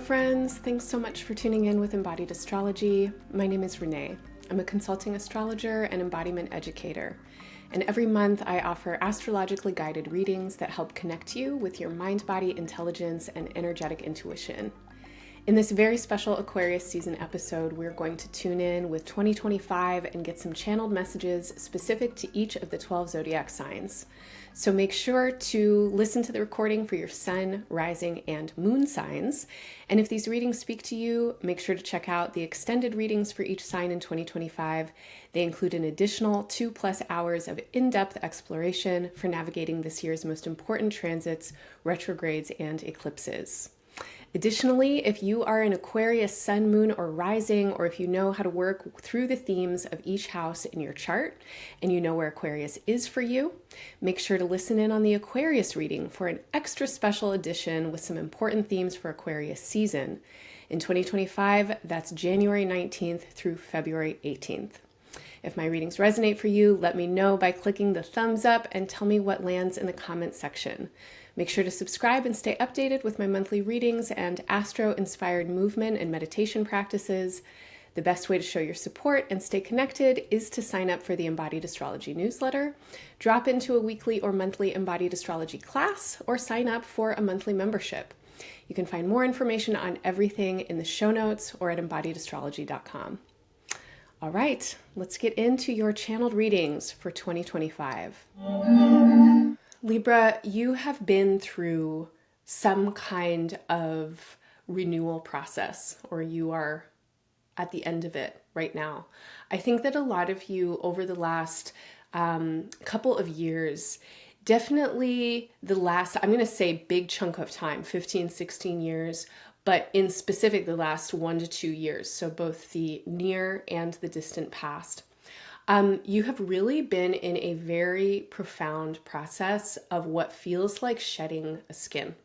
friends, thanks so much for tuning in with Embodied Astrology. My name is Renee. I'm a consulting astrologer and embodiment educator. And every month I offer astrologically guided readings that help connect you with your mind-body intelligence and energetic intuition. In this very special Aquarius season episode, we're going to tune in with 2025 and get some channeled messages specific to each of the 12 zodiac signs. So make sure to listen to the recording for your sun, rising, and moon signs. And if these readings speak to you, make sure to check out the extended readings for each sign in 2025. They include an additional 2+ hours of in-depth exploration for navigating this year's most important transits, retrogrades, and eclipses. Additionally, if you are an Aquarius sun, moon, or rising, or if you know how to work through the themes of each house in your chart and you know where Aquarius is for you, make sure to listen in on the Aquarius reading for an extra special edition with some important themes for Aquarius season. In 2025, that's January 19th through February 18th. If my readings resonate for you, let me know by clicking the thumbs up and tell me what lands in the comment section. Make sure to subscribe and stay updated with my monthly readings and astro-inspired movement and meditation practices. The best way to show your support and stay connected is to sign up for the Embodied Astrology newsletter, drop into a weekly or monthly Embodied Astrology class, or sign up for a monthly membership. You can find more information on everything in the show notes or at embodiedastrology.com. All right, let's get into your channeled readings for 2025. Libra, you have been through some kind of renewal process, or you are at the end of it right now. I think that a lot of you over the last couple of years, definitely the last, I'm going to say big chunk of time, 15, 16 years, but in specific the last 1 to 2 years, so both the near and the distant past. You have really been in a very profound process of what feels like shedding a skin.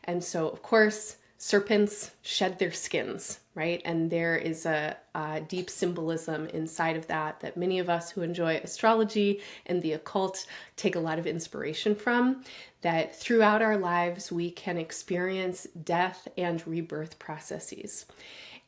And so, of course, serpents shed their skins, right? And there is a deep symbolism inside of that many of us who enjoy astrology and the occult take a lot of inspiration from, that throughout our lives we can experience death and rebirth processes.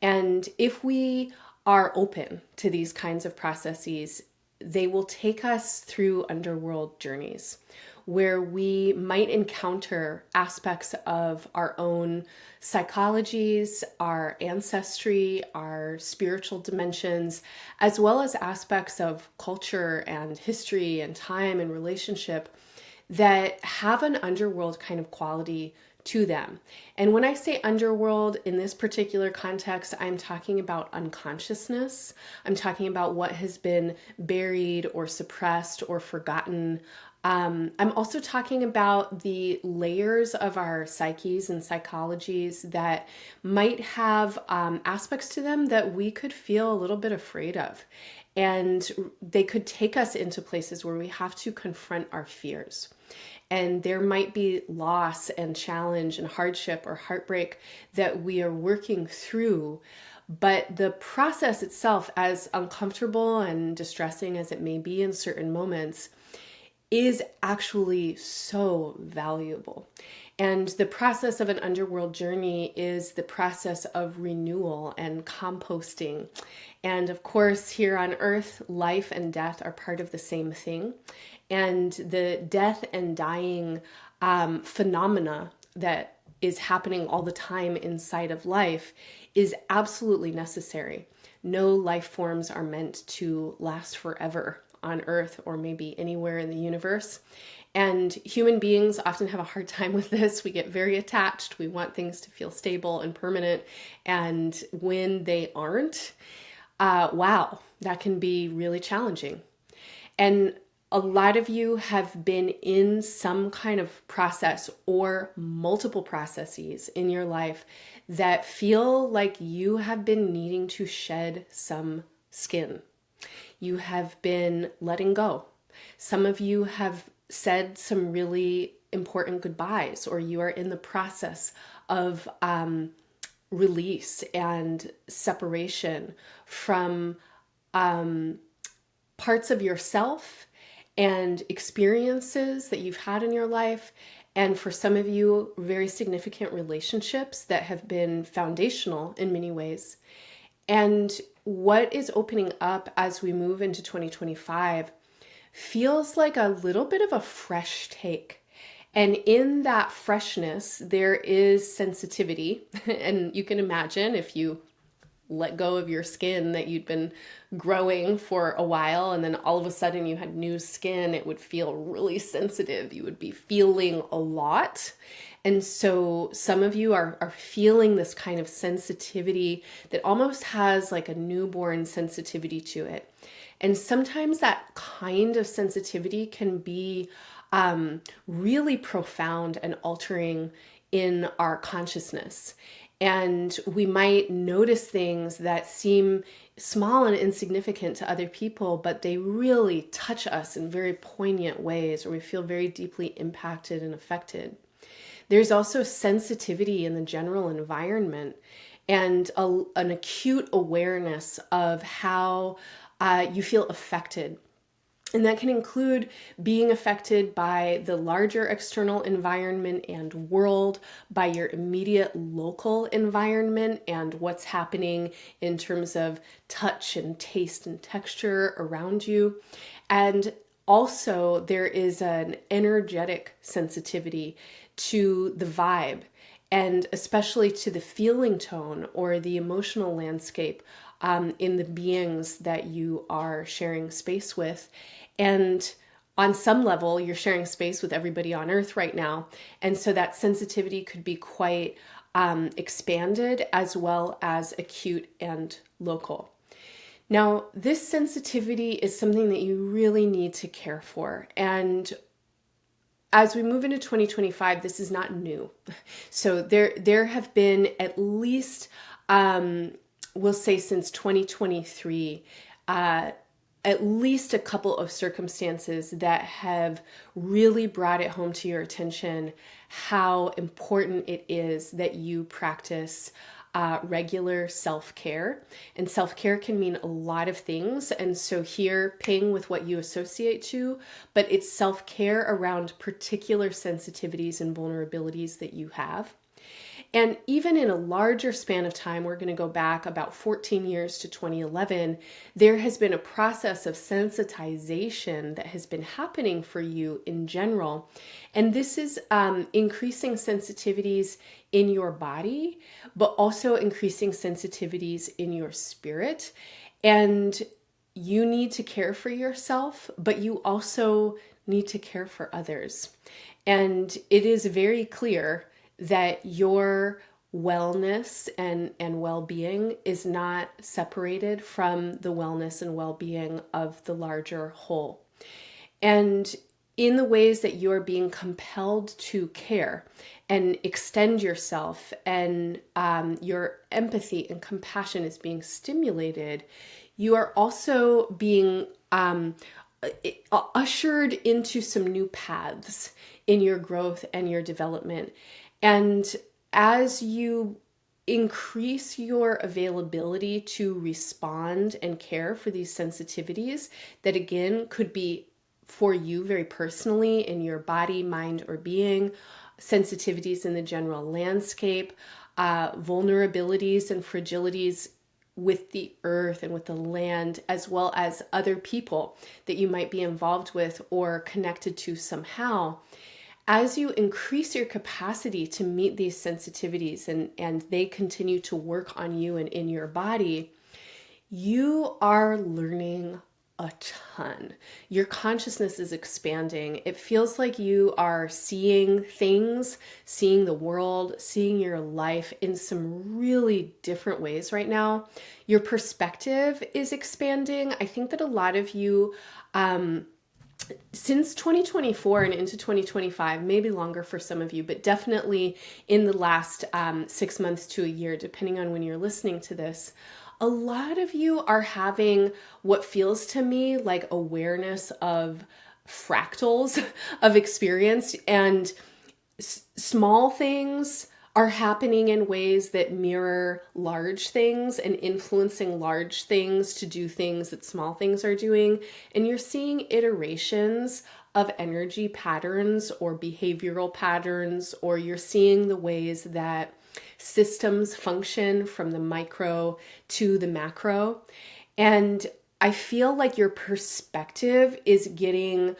And if we are open to these kinds of processes, they will take us through underworld journeys where we might encounter aspects of our own psychologies, our ancestry, our spiritual dimensions, as well as aspects of culture and history and time and relationship that have an underworld kind of quality to them. And when I say underworld in this particular context, I'm talking about unconsciousness. I'm talking about what has been buried or suppressed or forgotten. I'm also talking about the layers of our psyches and psychologies that might have aspects to them that we could feel a little bit afraid of. And they could take us into places where we have to confront our fears. And there might be loss and challenge and hardship or heartbreak that we are working through. But the process itself, as uncomfortable and distressing as it may be in certain moments, is actually so valuable. And the process of an underworld journey is the process of renewal and composting. And of course, here on Earth, life and death are part of the same thing. And the death and dying phenomena that is happening all the time inside of life is absolutely necessary. No life forms are meant to last forever on Earth or maybe anywhere in the universe. And human beings often have a hard time with this. We get very attached. We want things to feel stable and permanent. And when they aren't, wow, that can be really challenging. And a lot of you have been in some kind of process or multiple processes in your life that feel like you have been needing to shed some skin. You have been letting go. Some of you have said some really important goodbyes, or you are in the process of release and separation from parts of yourself and experiences that you've had in your life And for some of you, very significant relationships that have been foundational in many ways. And what is opening up as we move into 2025 feels like a little bit of a fresh take. And in that freshness, there is sensitivity. And you can imagine if you let go of your skin that you'd been growing for a while, and then all of a sudden you had new skin, it would feel really sensitive. You would be feeling a lot. And so some of you are feeling this kind of sensitivity that almost has like a newborn sensitivity to it. And sometimes that kind of sensitivity can be really profound and altering in our consciousness. And we might notice things that seem small and insignificant to other people, but they really touch us in very poignant ways, or we feel very deeply impacted and affected. There's also sensitivity in the general environment and an acute awareness of how you feel affected. And that can include being affected by the larger external environment and world, by your immediate local environment and what's happening in terms of touch and taste and texture around you. And also, there is an energetic sensitivity to the vibe, and especially to the feeling tone or the emotional landscape in the beings that you are sharing space with. And on some level, you're sharing space with everybody on Earth right now. And so that sensitivity could be quite expanded as well as acute and local. Now, this sensitivity is something that you really need to care for. And as we move into 2025, this is not new. So there have been at least, we'll say since 2023, at least a couple of circumstances that have really brought it home to your attention how important it is that you practice regular self-care. And self-care can mean a lot of things. And so here, ping with what you associate to, but it's self-care around particular sensitivities and vulnerabilities that you have. And even in a larger span of time, we're going to go back about 14 years to 2011, there has been a process of sensitization that has been happening for you in general. And this is increasing sensitivities in your body, but also increasing sensitivities in your spirit. And you need to care for yourself, but you also need to care for others. And it is very clear that your wellness and well-being is not separated from the wellness and well-being of the larger whole. And in the ways that you are being compelled to care and extend yourself, and your empathy and compassion is being stimulated, you are also being ushered into some new paths in your growth and your development. And as you increase your availability to respond and care for these sensitivities that again could be for you very personally in your body, mind, or being, sensitivities in the general landscape, vulnerabilities and fragilities with the earth and with the land, as well as other people that you might be involved with or connected to somehow. As you increase your capacity to meet these sensitivities and they continue to work on you and in your body, you are learning a ton. Your consciousness is expanding. It feels like you are seeing things, seeing the world, seeing your life in some really different ways right now. Your perspective is expanding. I think that a lot of you, since 2024 and into 2025, maybe longer for some of you, but definitely in the last 6 months to a year, depending on when you're listening to this, a lot of you are having what feels to me like awareness of fractals of experience, and small things are happening in ways that mirror large things and influencing large things to do things that small things are doing. And you're seeing iterations of energy patterns or behavioral patterns, or you're seeing the ways that systems function from the micro to the macro. And I feel like your perspective is getting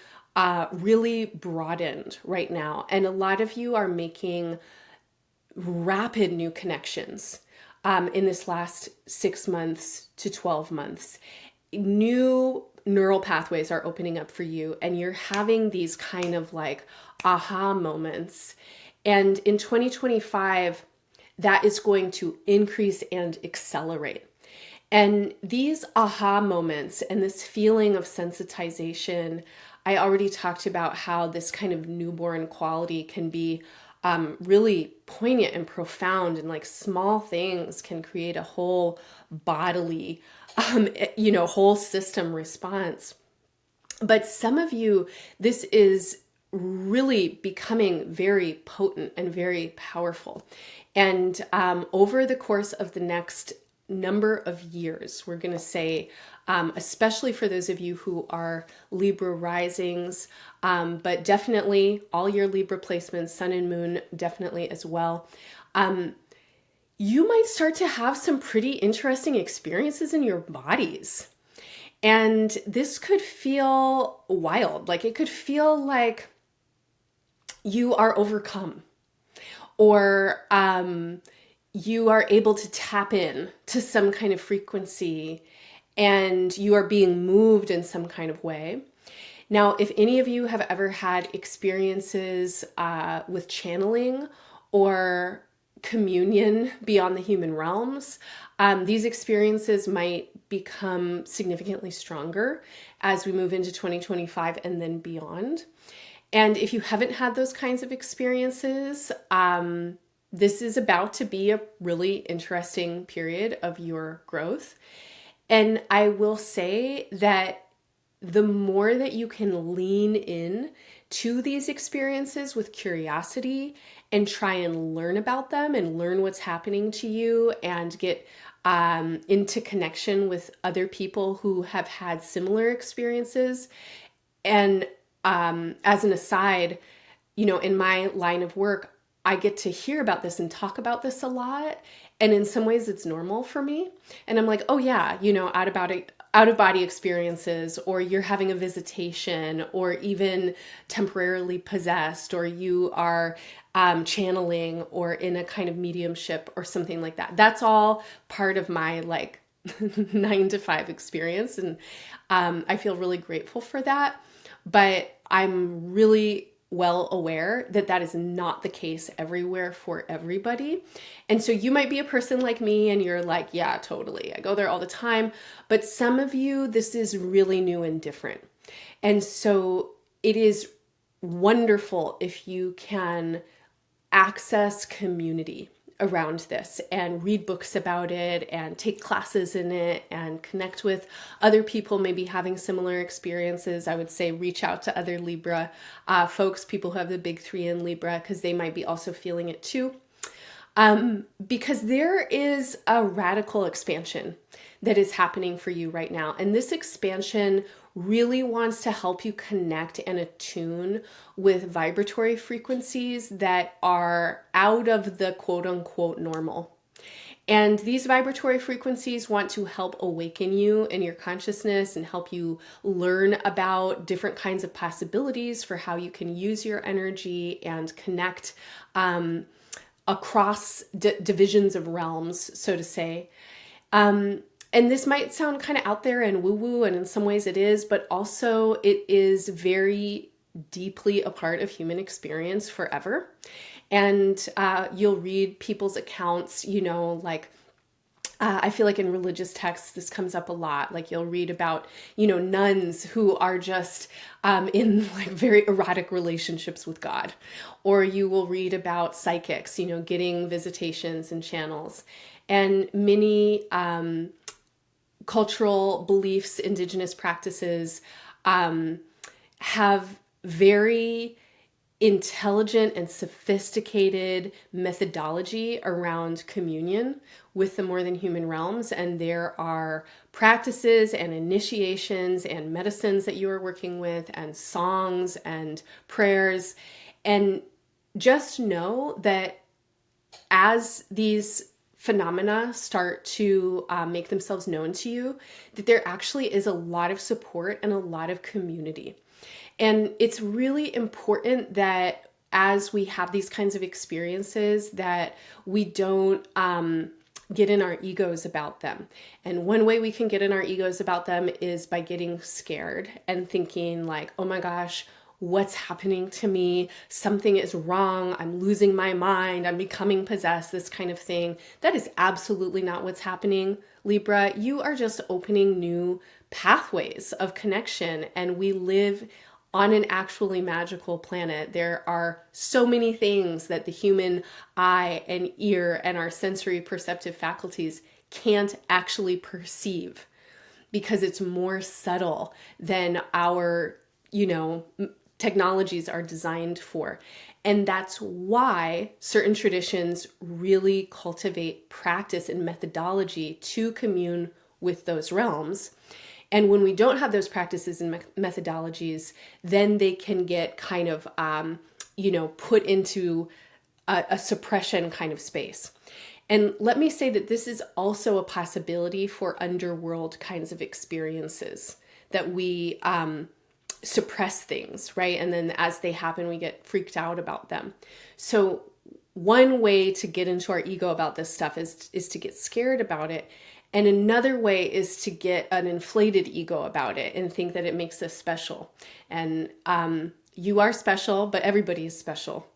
really broadened right now. And a lot of you are making rapid new connections in this last 6 months to 12 months. New neural pathways are opening up for you, and you're having these kind of like aha moments. And in 2025, that is going to increase and accelerate. And these aha moments and this feeling of sensitization, I already talked about how this kind of newborn quality can be really poignant and profound, and like small things can create a whole bodily, whole system response. But some of you, this is really becoming very potent and very powerful. And over the course of the next number of years, we're going to say, especially for those of you who are Libra risings, but definitely all your Libra placements, sun and moon, definitely as well. You might start to have some pretty interesting experiences in your bodies. And this could feel wild. Like it could feel like you are overcome, or you are able to tap in to some kind of frequency, and you are being moved in some kind of way. Now, if any of you have ever had experiences with channeling or communion beyond the human realms, these experiences might become significantly stronger as we move into 2025 and then beyond. And if you haven't had those kinds of experiences, this is about to be a really interesting period of your growth. And I will say that the more that you can lean in to these experiences with curiosity and try and learn about them and learn what's happening to you and get into connection with other people who have had similar experiences. And as an aside, in my line of work, I get to hear about this and talk about this a lot. And in some ways it's normal for me. And I'm like, oh yeah, out of body experiences, or you're having a visitation, or even temporarily possessed, or you are channeling, or in a kind of mediumship or something like that. That's all part of my 9 to 5 experience. And I feel really grateful for that. But I'm really well aware that that is not the case everywhere for everybody. And so you might be a person like me and you're like, yeah, totally, I go there all the time. But some of you, this is really new and different. And so it is wonderful if you can access community around this and read books about it and take classes in it and connect with other people maybe having similar experiences. I would say reach out to other Libra folks, people who have the big 3 in Libra, because they might be also feeling it too. Because there is a radical expansion that is happening for you right now. And this expansion really wants to help you connect and attune with vibratory frequencies that are out of the quote unquote normal. And these vibratory frequencies want to help awaken you in your consciousness and help you learn about different kinds of possibilities for how you can use your energy and connect across divisions of realms, so to say. And this might sound kind of out there and woo-woo, and in some ways it is, but also it is very deeply a part of human experience forever. And you'll read people's accounts, I feel like in religious texts, this comes up a lot. Like you'll read about, nuns who are just in very erotic relationships with God. Or you will read about psychics, getting visitations and channels. And many cultural beliefs, indigenous practices have very intelligent and sophisticated methodology around communion with the more than human realms. And there are practices and initiations and medicines that you are working with, and songs and prayers. And just know that as these phenomena start to make themselves known to you, that there actually is a lot of support and a lot of community. And it's really important that as we have these kinds of experiences, that we don't get in our egos about them. And one way we can get in our egos about them is by getting scared and thinking like, oh my gosh, what's happening to me? Something is wrong. I'm losing my mind. I'm becoming possessed, this kind of thing. That is absolutely not what's happening, Libra. You are just opening new pathways of connection, and we live on an actually magical planet. There are so many things that the human eye and ear and our sensory perceptive faculties can't actually perceive because it's more subtle than our, technologies are designed for. And that's why certain traditions really cultivate practice and methodology to commune with those realms. And when we don't have those practices and methodologies, then they can get kind of, put into a suppression kind of space. And let me say that this is also a possibility for underworld kinds of experiences, that we suppress things, right? And then as they happen, we get freaked out about them. So one way to get into our ego about this stuff is to get scared about it. And another way is to get an inflated ego about it and think that it makes us special. And you are special, but everybody is special.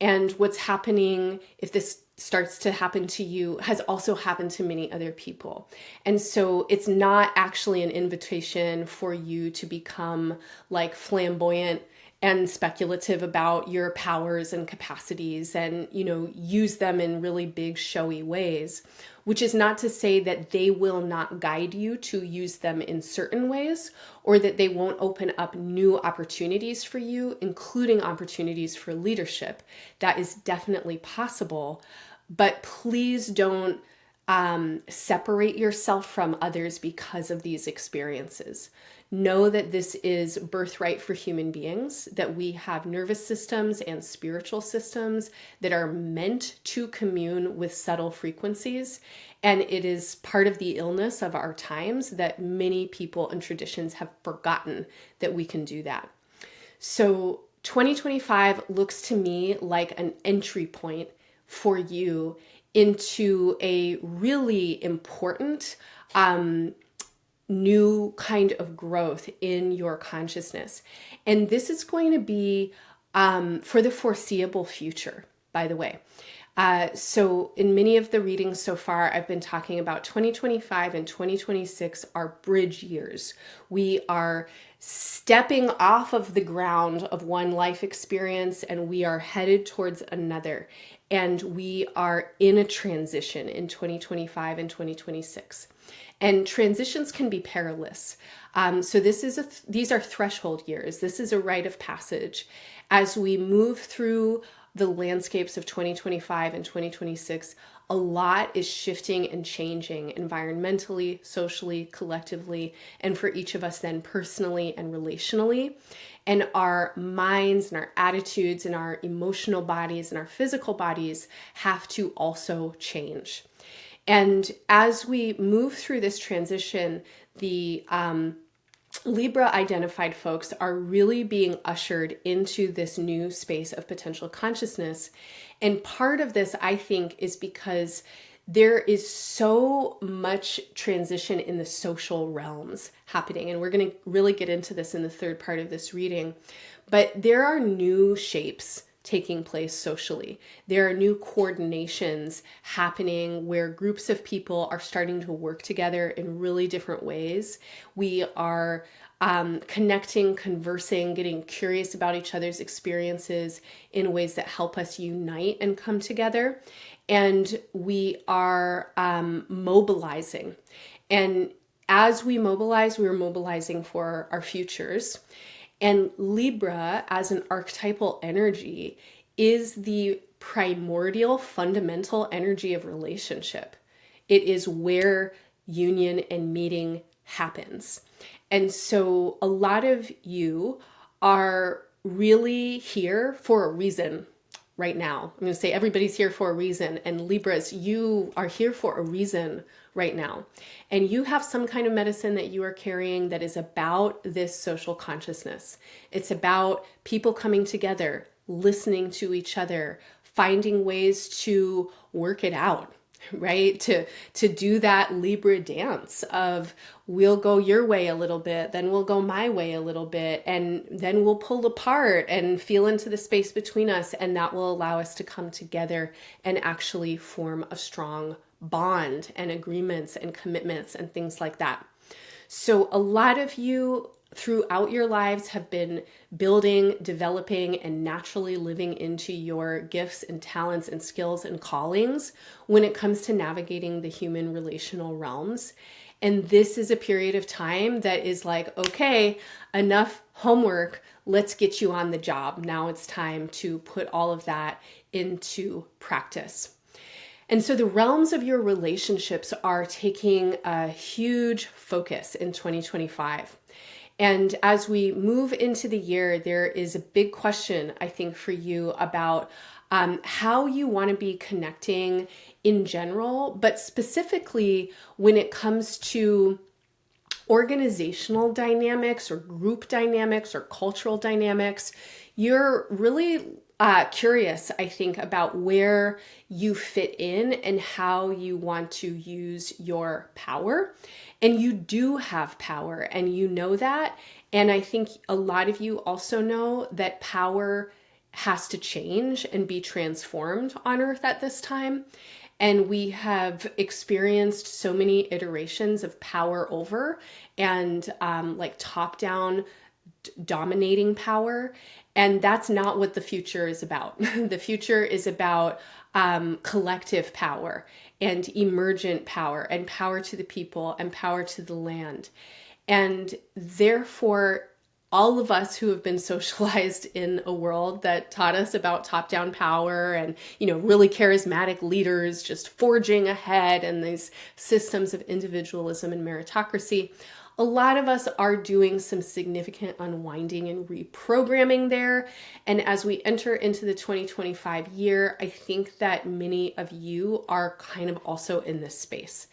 And what's happening, if this starts to happen to you, has also happened to many other people. And so it's not actually an invitation for you to become like flamboyant and speculative about your powers and capacities and, use them in really big, showy ways, which is not to say that they will not guide you to use them in certain ways, or that they won't open up new opportunities for you, including opportunities for leadership. That is definitely possible, but please don't separate yourself from others because of these experiences. Know that this is birthright for human beings, that we have nervous systems and spiritual systems that are meant to commune with subtle frequencies. And it is part of the illness of our times that many people and traditions have forgotten that we can do that. So 2025 looks to me like an entry point for you into a really important new kind of growth in your consciousness. And this is going to be for the foreseeable future, by the way. So in many of the readings so far, I've been talking about 2025 and 2026 are bridge years. We are stepping off of the ground of one life experience and we are headed towards another. And we are in a transition in 2025 and 2026. And transitions can be perilous. So these are threshold years. This is a rite of passage. As we move through the landscapes of 2025 and 2026, a lot is shifting and changing environmentally, socially, collectively, and for each of us then personally and relationally. And our minds and our attitudes and our emotional bodies and our physical bodies have to also change. And as we move through this transition, the Libra identified folks are really being ushered into this new space of potential consciousness. And part of this, I think, is because there is so much transition in the social realms happening. And we're going to really get into this in the third part of this reading. But there are new shapes taking place socially. There are new coordinations happening where groups of people are starting to work together in really different ways. We are connecting, conversing, getting curious about each other's experiences in ways that help us unite and come together. And we are mobilizing. And as we mobilize, we're mobilizing for our futures. And Libra, as an archetypal energy, is the primordial fundamental energy of relationship. It is where union and meeting happens. And so a lot of you are really here for a reason right now. I'm going to say everybody's here for a reason. And Libras, you are here for a reason right now. And you have some kind of medicine that you are carrying that is about this social consciousness. It's about people coming together, listening to each other, finding ways to work it out, right? To do that Libra dance of we'll go your way a little bit, then we'll go my way a little bit, and then we'll pull apart and feel into the space between us, and that will allow us to come together and actually form a strong bond and agreements and commitments and things like that. So a lot of you throughout your lives have been building, developing, and naturally living into your gifts and talents and skills and callings when it comes to navigating the human relational realms. And this is a period of time that is like, okay, enough homework, let's get you on the job. Now it's time to put all of that into practice. And so the realms of your relationships are taking a huge focus in 2025. And as we move into the year, there is a big question, I think, for you about how you want to be connecting in general, but specifically when it comes to organizational dynamics or group dynamics or cultural dynamics. You're really curious, I think, about where you fit in and how you want to use your power. And you do have power, and you know that. And I think a lot of you also know that power has to change and be transformed on Earth at this time. And we have experienced so many iterations of power over and like top-down dominating power. And that's not what the future is about. The future is about collective power and emergent power and power to the people and power to the land. And therefore, all of us who have been socialized in a world that taught us about top-down power and, really charismatic leaders just forging ahead and these systems of individualism and meritocracy, a lot of us are doing some significant unwinding and reprogramming there. And as we enter into the 2025 year, I think that many of you are kind of also in this space.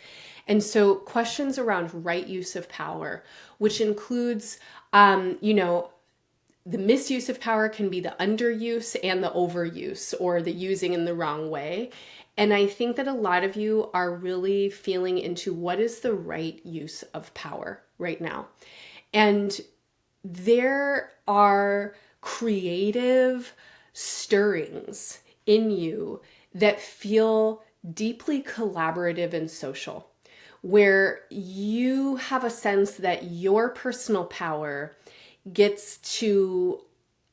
And so questions around right use of power, which includes, the misuse of power can be the underuse and the overuse, or the using in the wrong way. And I think that a lot of you are really feeling into what is the right use of power right now. And there are creative stirrings in you that feel deeply collaborative and social, where you have a sense that your personal power gets to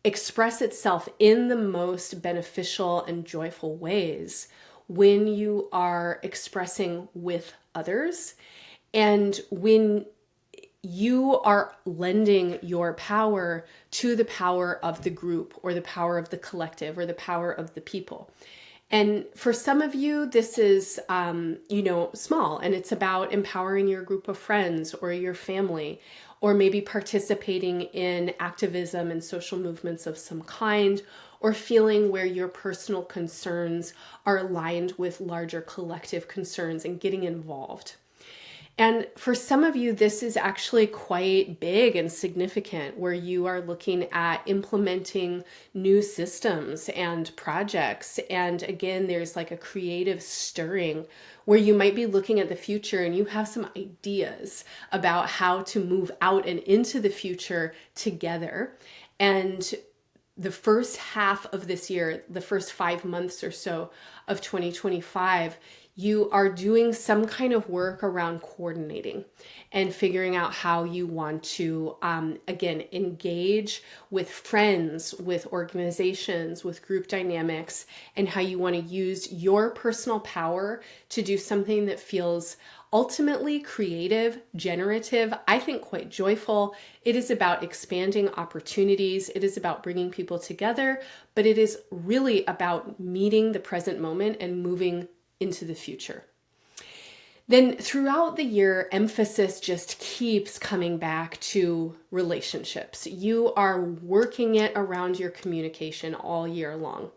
express itself in the most beneficial and joyful ways when you are expressing with others, and when you are lending your power to the power of the group or the power of the collective or the power of the people. And for some of you, this is, small, and it's about empowering your group of friends or your family, or maybe participating in activism and social movements of some kind, or feeling where your personal concerns are aligned with larger collective concerns and getting involved. And for some of you, this is actually quite big and significant, where you are looking at implementing new systems and projects. And again, there's like a creative stirring where you might be looking at the future and you have some ideas about how to move out and into the future together. And the first half of this year, the first 5 months or so of 2025, you are doing some kind of work around coordinating and figuring out how you want to, again, engage with friends, with organizations, with group dynamics, and how you want to use your personal power to do something that feels ultimately creative, generative, I think quite joyful. It is about expanding opportunities. It is about bringing people together, but it is really about meeting the present moment and moving into the future. Then throughout the year, emphasis just keeps coming back to relationships. You are working it around your communication all year long.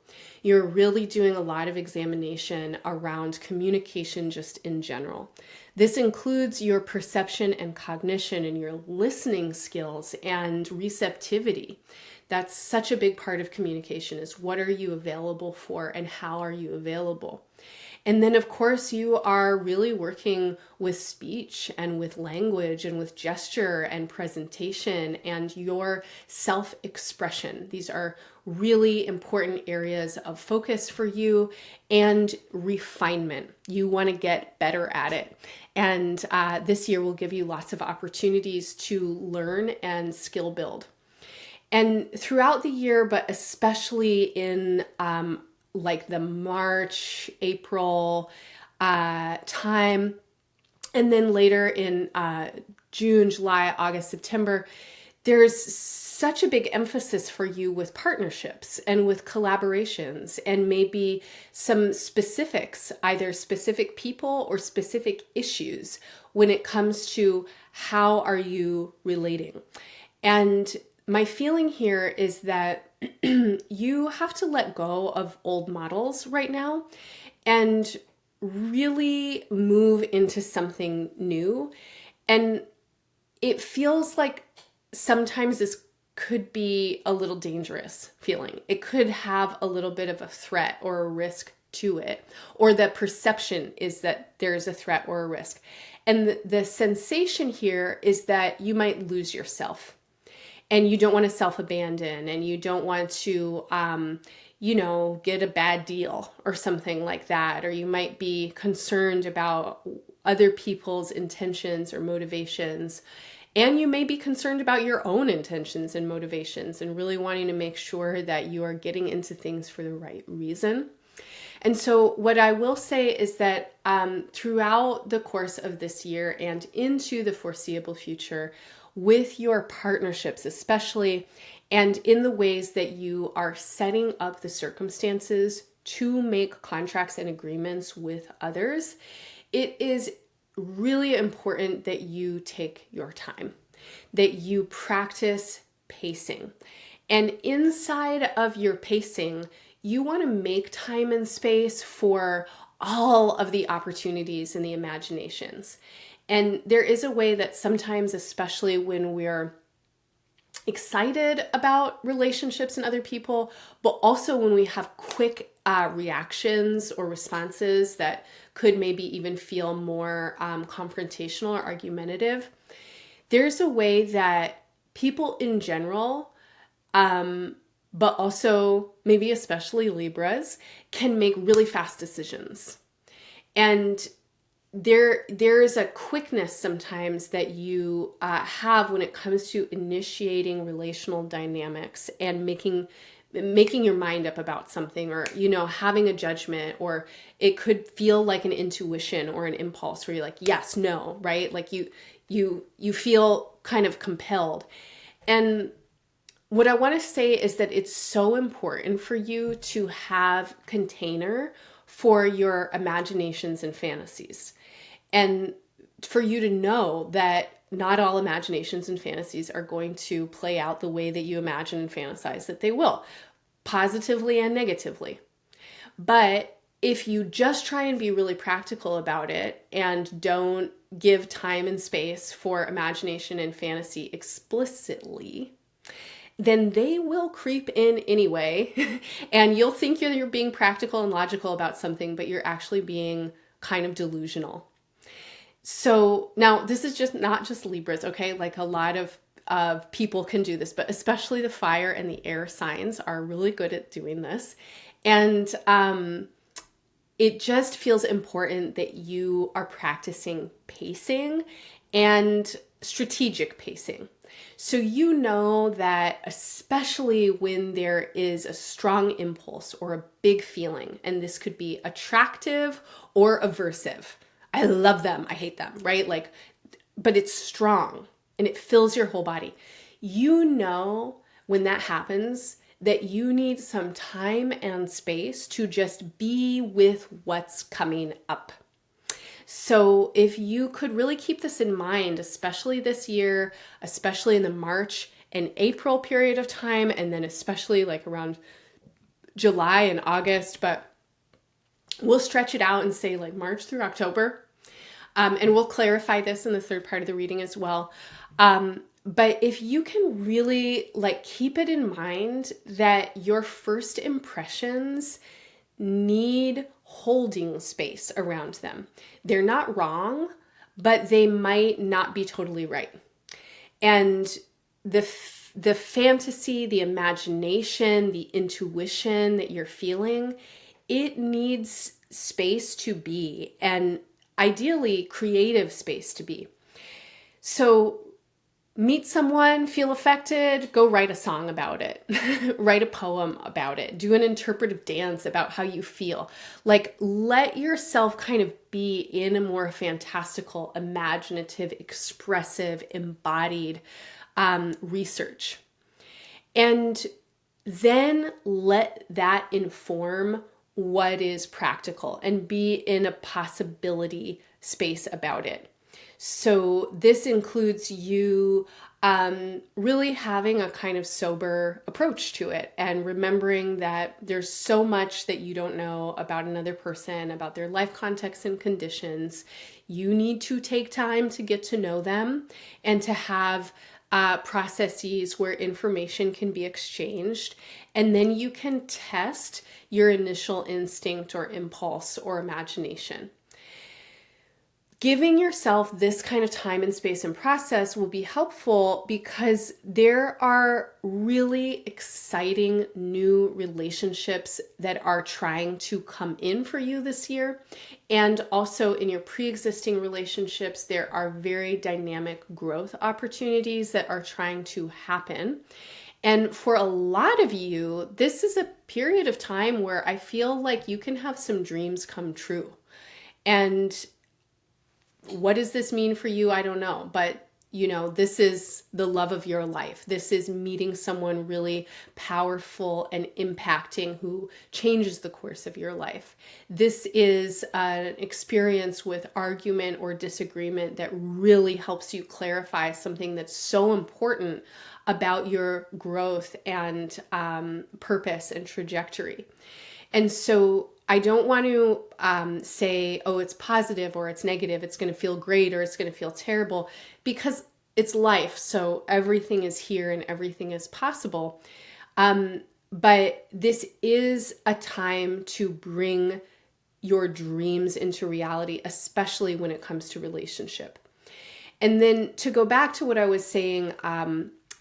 You're really doing a lot of examination around communication just in general. This includes your perception and cognition and your listening skills and receptivity. That's such a big part of communication, is what are you available for and how are you available? And then, of course, you are really working with speech and with language and with gesture and presentation and your self-expression. These are really important areas of focus for you, and refinement. You want to get better at it. And this year will give you lots of opportunities to learn and skill build. And throughout the year, but especially in like the March, April time, and then later in June, July, August, September, there's such a big emphasis for you with partnerships and with collaborations and maybe some specifics, either specific people or specific issues when it comes to how are you relating. And my feeling here is that you have to let go of old models right now and really move into something new. And it feels like sometimes this could be a little dangerous feeling. It could have a little bit of a threat or a risk to it, or the perception is that there's a threat or a risk. And the sensation here is that you might lose yourself. And you don't want to self-abandon, and you don't want to, get a bad deal or something like that. Or you might be concerned about other people's intentions or motivations. And you may be concerned about your own intentions and motivations and really wanting to make sure that you are getting into things for the right reason. And so what I will say is that throughout the course of this year and into the foreseeable future, with your partnerships especially, and in the ways that you are setting up the circumstances to make contracts and agreements with others, it is really important that you take your time, that you practice pacing. And inside of your pacing, you want to make time and space for all of the opportunities and the imaginations. And there is a way that sometimes, especially when we're excited about relationships and other people, but also when we have quick reactions or responses that could maybe even feel more confrontational or argumentative, there's a way that people in general, but also maybe especially Libras, can make really fast decisions. And there's a quickness sometimes that you have when it comes to initiating relational dynamics and making your mind up about something, or having a judgment, or it could feel like an intuition or an impulse where you're like yes, no, right? Like you feel kind of compelled. And what I want to say is that it's so important for you to have container for your imaginations and fantasies. And for you to know that not all imaginations and fantasies are going to play out the way that you imagine and fantasize that they will, positively and negatively. But if you just try and be really practical about it and don't give time and space for imagination and fantasy explicitly, then they will creep in anyway. And you'll think you're being practical and logical about something, but you're actually being kind of delusional. So now this is just not just Libras, okay? Like a lot of people can do this, but especially the fire and the air signs are really good at doing this. And it just feels important that you are practicing pacing and strategic pacing. So you know that especially when there is a strong impulse or a big feeling, and this could be attractive or aversive. I love them, I hate them, right? Like, but it's strong and it fills your whole body. You know when that happens that you need some time and space to just be with what's coming up. So if you could really keep this in mind, especially this year, especially in the March and April period of time, and then especially like around July and August, but we'll stretch it out and say like March through October. And we'll clarify this in the third part of the reading as well. But if you can really like keep it in mind that your first impressions need holding space around them. They're not wrong, but they might not be totally right. And the fantasy, the imagination, the intuition that you're feeling, it needs space to be, and ideally creative space to be. So meet someone, feel affected, go write a song about it. Write a poem about it. Do an interpretive dance about how you feel. Like, let yourself kind of be in a more fantastical, imaginative, expressive, embodied research. And then let that inform what is practical and be in a possibility space about it. So this includes you really having a kind of sober approach to it and remembering that there's so much that you don't know about another person, about their life context and conditions. You need to take time to get to know them and to have processes where information can be exchanged. And then you can test your initial instinct or impulse or imagination. Giving yourself this kind of time and space and process will be helpful because there are really exciting new relationships that are trying to come in for you this year. And also in your pre-existing relationships, there are very dynamic growth opportunities that are trying to happen. And for a lot of you, this is a period of time where I feel like you can have some dreams come true. And what does this mean for you? I don't know. But, you know, this is the love of your life. This is meeting someone really powerful and impacting who changes the course of your life. This is an experience with argument or disagreement that really helps you clarify something that's so important about your growth and purpose and trajectory. And so I don't want to say, oh, it's positive or it's negative, it's going to feel great or it's going to feel terrible, because it's life. So everything is here and everything is possible. But this is a time to bring your dreams into reality, especially when it comes to relationship. And then to go back to what I was saying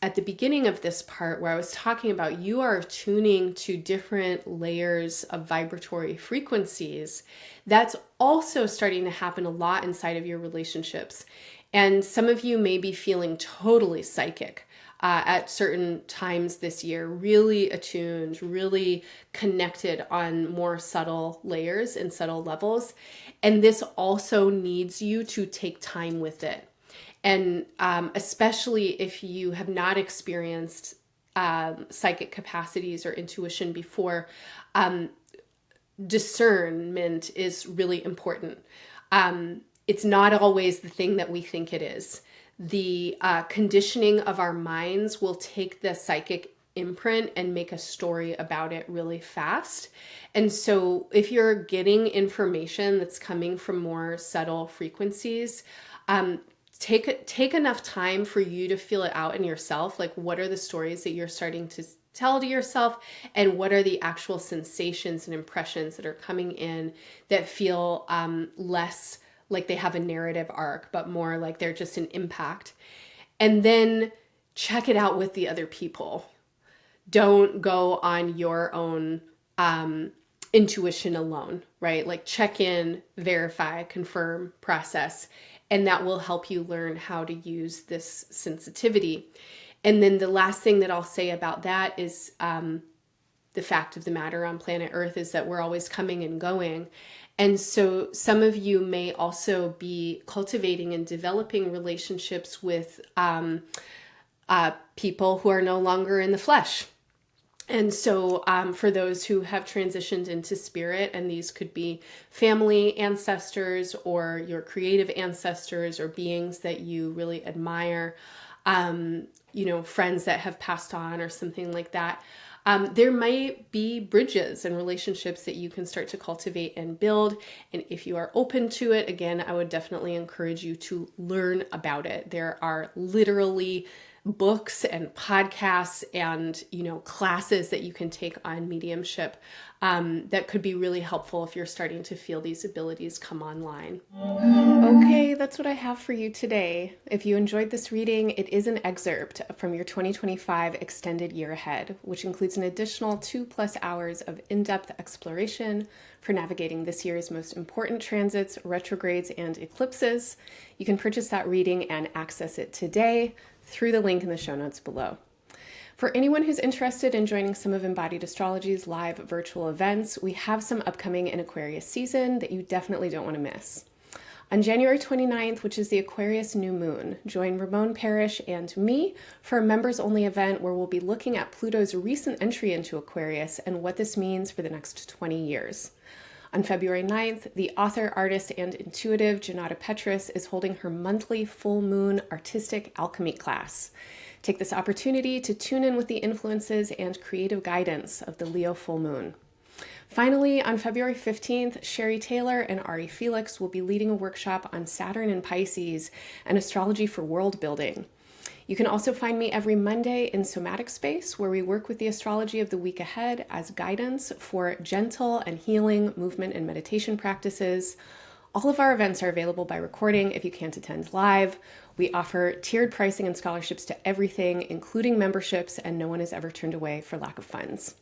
at the beginning of this part, where I was talking about you are tuning to different layers of vibratory frequencies, that's also starting to happen a lot inside of your relationships. And some of you may be feeling totally psychic at certain times this year, really attuned, really connected on more subtle layers and subtle levels. And this also needs you to take time with it. And especially if you have not experienced psychic capacities or intuition before, discernment is really important. It's not always the thing that we think it is. The conditioning of our minds will take the psychic imprint and make a story about it really fast. And so if you're getting information that's coming from more subtle frequencies, take enough time for you to feel it out in yourself. Like, what are the stories that you're starting to tell to yourself, and what are the actual sensations and impressions that are coming in that feel less like they have a narrative arc, but more like they're just an impact. And then check it out with the other people. Don't go on your own intuition alone, right? Like check in, verify, confirm, process, and that will help you learn how to use this sensitivity. And then the last thing that I'll say about that is the fact of the matter on planet Earth is that we're always coming and going. And so some of you may also be cultivating and developing relationships with people who are no longer in the flesh. And so for those who have transitioned into spirit, and these could be family ancestors or your creative ancestors or beings that you really admire, friends that have passed on or something like that, there might be bridges and relationships that you can start to cultivate and build. And if you are open to it, again, I would definitely encourage you to learn about it. There are literally books and podcasts and classes that you can take on mediumship that could be really helpful if you're starting to feel these abilities come online. Okay, that's what I have for you today. If you enjoyed this reading, it is an excerpt from your 2025 extended year ahead, which includes an additional 2+ hours of in-depth exploration for navigating this year's most important transits, retrogrades, and eclipses. You can purchase that reading and access it today through the link in the show notes below. For anyone who's interested in joining some of Embodied Astrology's live virtual events, we have some upcoming in Aquarius season that you definitely don't want to miss. On January 29th, which is the Aquarius new moon, join Ramon Parrish and me for a members-only event where we'll be looking at Pluto's recent entry into Aquarius and what this means for the next 20 years. On February 9th, the author, artist, and intuitive Janata Petrus is holding her monthly full moon artistic alchemy class. Take this opportunity to tune in with the influences and creative guidance of the Leo full moon. Finally, on February 15th, Sherry Taylor and Ari Felix will be leading a workshop on Saturn and Pisces and astrology for world building. You can also find me every Monday in Somatic Space, where we work with the astrology of the week ahead as guidance for gentle and healing movement and meditation practices. All of our events are available by recording if you can't attend live. We offer tiered pricing and scholarships to everything, including memberships, and no one is ever turned away for lack of funds.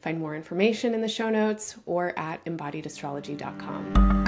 Find more information in the show notes or at embodiedastrology.com.